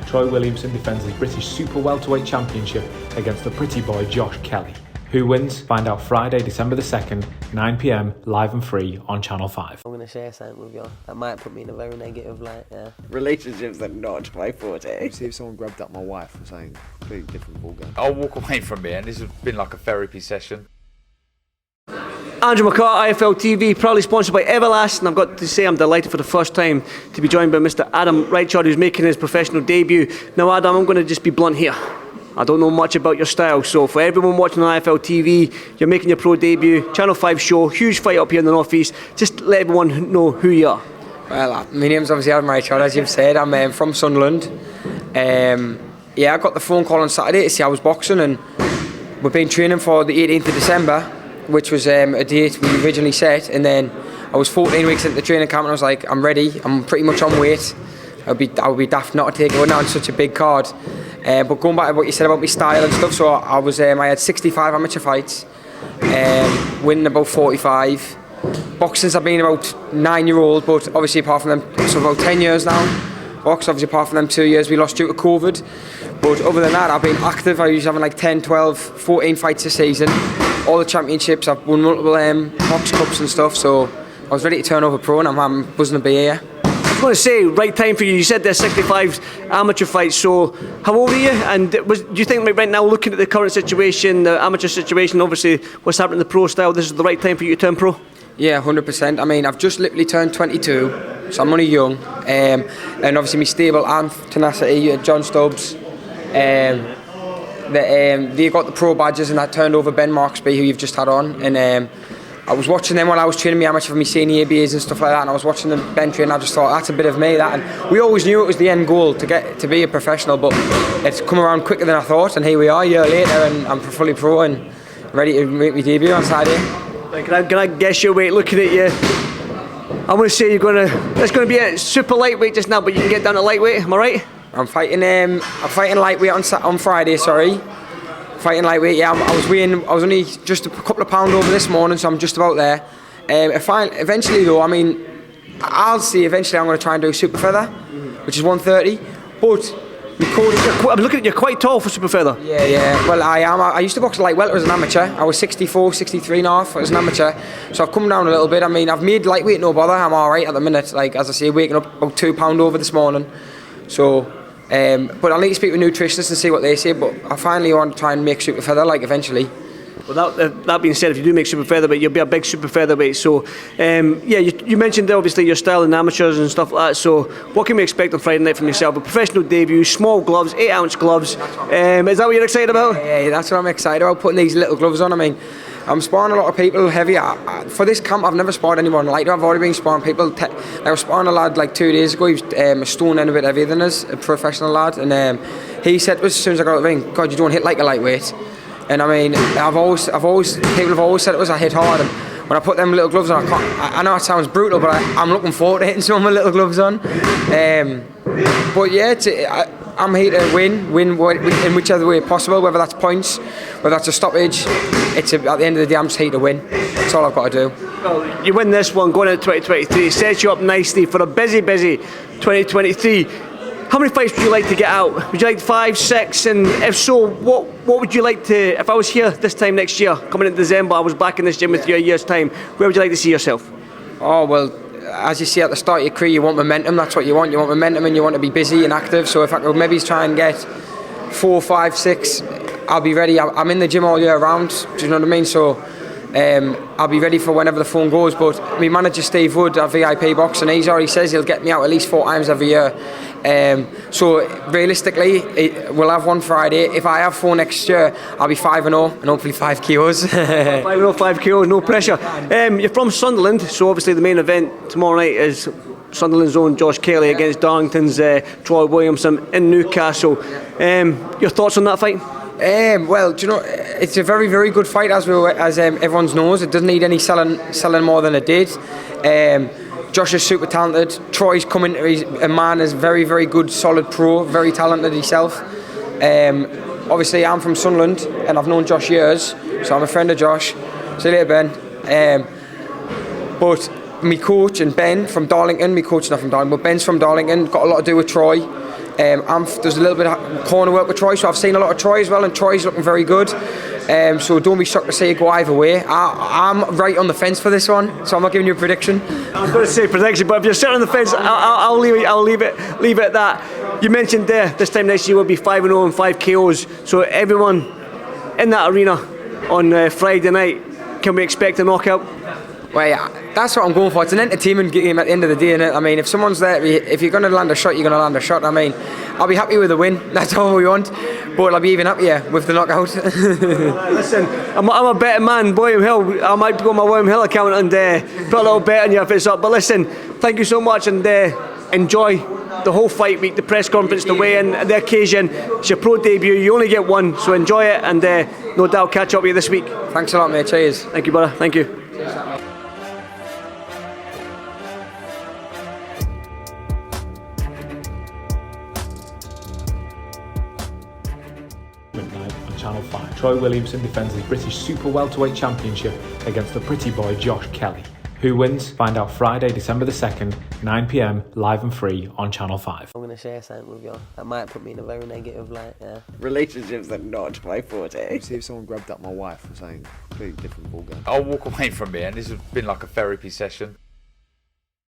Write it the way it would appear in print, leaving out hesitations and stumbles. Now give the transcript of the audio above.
Troy Williamson defends his British Super Welterweight Championship against the pretty boy Josh Kelly. Who wins? Find out Friday, December the 2nd, 9 p.m, live and free on Channel 5. I'm going to share something with you. That might put me in a very negative light, yeah. Relationships are not my forte. See if someone grabbed up my wife or something, completely different ballgame. I'll walk away from it, and this has been like a therapy session. Andrew McCART, IFL TV, proudly sponsored by Everlast, and I've got to say I'm delighted for the first time to be joined by Mr. Adam Reichard, who's making his professional debut. Now Adam, I'm going to just be blunt here. I don't know much about your style, so for everyone watching on IFL TV, you're making your pro debut, Channel 5 show, huge fight up here in the North East. Just let everyone know who you are. Well, my name's obviously Adam Reichard, as you've said. I'm from Sunderland. I got the phone call on Saturday to see I was boxing, and we've been training for the 18th of December, which was a date we originally set, and then I was 14 weeks into the training camp and I was like, I'm ready, I'm pretty much on weight. I would be daft not to take it on such a big card. But going back to what you said about my style and stuff, so I had 65 amateur fights, winning about 45. Boxing, I've been about 9-year-old, but obviously apart from them, so about 10 years now. Box, obviously apart from them 2 years we lost due to COVID. But other than that, I've been active. I usually having like 10, 12, 14 fights a season. All the championships, I've won multiple box cups and stuff, so I was ready to turn over pro, and I'm buzzing to be here. I was going to say, right time for you. You said there's 65 amateur fights, so how old are you? And do you think right now, looking at the current situation, the amateur situation, obviously what's happening in the pro style, this is the right time for you to turn pro? Yeah, 100%. I mean, I've just literally turned 22, so I'm only young. And obviously my stable and tenacity, John Stubbs, they got the pro badges, and that turned over Ben Marksby, who you've just had on, and I was watching them while I was training my amateur for my senior ABAs and stuff like that, and I was watching them Ben train, and I just thought, that's a bit of me, that. And we always knew it was the end goal to get to be a professional, but it's come around quicker than I thought, and here we are a year later, and I'm fully pro and ready to make my debut on Saturday. Can I guess your weight? Looking at you, I'm going to say it's going to be a super lightweight just now, but you can get down to lightweight. Am I right? I'm fighting lightweight on Friday. Sorry, fighting lightweight. Yeah, I was only just a couple of pounds over this morning, so I'm just about there. Eventually, though, I mean, I'll see. Eventually, I'm going to try and do super feather, which is 130. But I'm looking at you, quite tall for super feather. Yeah. Well, I am. I used to box light welter as an amateur. I was 64, 63 and a half as an amateur. So I've come down a little bit. I mean, I've made lightweight no bother. I'm all right at the minute. Like, as I say, waking up about 2 pounds over this morning. So, but I'll need to speak with nutritionists and see what they say. But I finally want to try and make super feather, like, eventually. Well, that being said, if you do make super featherweight, you'll be a big super featherweight. So, you mentioned obviously your style in amateurs and stuff like that. So, what can we expect on Friday night from yourself? A professional debut, small gloves, 8-ounce gloves. Is that what you're excited about? Yeah, that's what I'm excited about, putting these little gloves on. I mean, I'm sparring a lot of people heavy. For this camp, I've never sparred anyone lighter. I've already been sparring people. I was sparring a lad like 2 days ago. He was a stone and a bit heavier than us, a professional lad. And he said to us as soon as I got out of the ring, God, you don't hit like a lightweight. And I mean, people have always said it was I hit hard. And when I put them little gloves on, I know it sounds brutal, but I'm looking forward to hitting some of my little gloves on. But yeah, I'm here to win in whichever way possible, whether that's points, whether that's a stoppage. At the end of the day, I'm just here to win. That's all I've got to do. Well, you win this one going into 2023. It sets you up nicely for a busy 2023. How many fights would you like to get out? Would you like 5, 6? And if so, what would you like to, if I was here this time next year, coming into December, I was back in this gym with you a year's time, where would you like to see yourself? Oh, well, as you see at the start of your career, you want momentum. That's what you want. You want momentum, and you want to be busy and active. So if I could maybe try and get 4, 5, 6, I'll be ready. I'm in the gym all year round. Do you know what I mean? So I'll be ready for whenever the phone goes. But my manager Steve Wood at VIP Boxing, he's already says he'll get me out at least 4 times every year. So realistically, we'll have one Friday. If I have 4 next year, I'll be 5-0 and hopefully 5 KOs. 5-0, 5 KOs, no pressure. You're from Sunderland, so obviously the main event tomorrow night is Sunderland's own Josh Kelly against Darlington's Troy Williamson in Newcastle. Your thoughts on that fight? Well, do you know, it's a very, very good fight, as everyone knows. It doesn't need any selling more than it did. Josh is super talented. Troy's coming. He's a man is very, very good, solid pro, very talented himself. Obviously, I'm from Sunderland, and I've known Josh years, so I'm a friend of Josh. See you later, Ben. But my coach and Ben from Darlington, my coach not from Darlington, but Ben's from Darlington, got a lot to do with Troy. There's a little bit of corner work with Troy, so I've seen a lot of Troy as well, and Troy's looking very good. So don't be shocked to see it go either way. I'm right on the fence for this one, so I'm not giving you a prediction. I was going to say prediction, but if you're sitting on the fence, I'll leave it at that. You mentioned there this time next year will be 5-0 and 5 KOs. So everyone in that arena on Friday night, can we expect a knockout? Well, yeah, that's what I'm going for. It's an entertainment game at the end of the day, innit? I mean, if someone's there, if you're going to land a shot, you're going to land a shot. I mean, I'll be happy with the win. That's all we want. But I'll be even happier with the knockout. Listen, I'm a betting man, William Hill. I might go on my William Hill account and put a little bet on you if it's up. But listen, thank you so much, and enjoy the whole fight week, the press conference, the weigh-in, the occasion. It's your pro debut. You only get one, so enjoy it, and no doubt catch up with you this week. Thanks a lot, mate. Cheers. Thank you, brother. Thank you. Night on Channel 5. Troy Williamson defends his British Super Welterweight Championship against the pretty boy Josh Kelly. Who wins? Find out Friday, December the 2nd, 9 p.m, live and free on Channel 5. I'm going to share something with you that might put me in a very negative light, yeah. Relationships are not my forte. See if someone grabbed up my wife and saying completely different ballgame. I'll walk away from it, and this has been like a therapy session.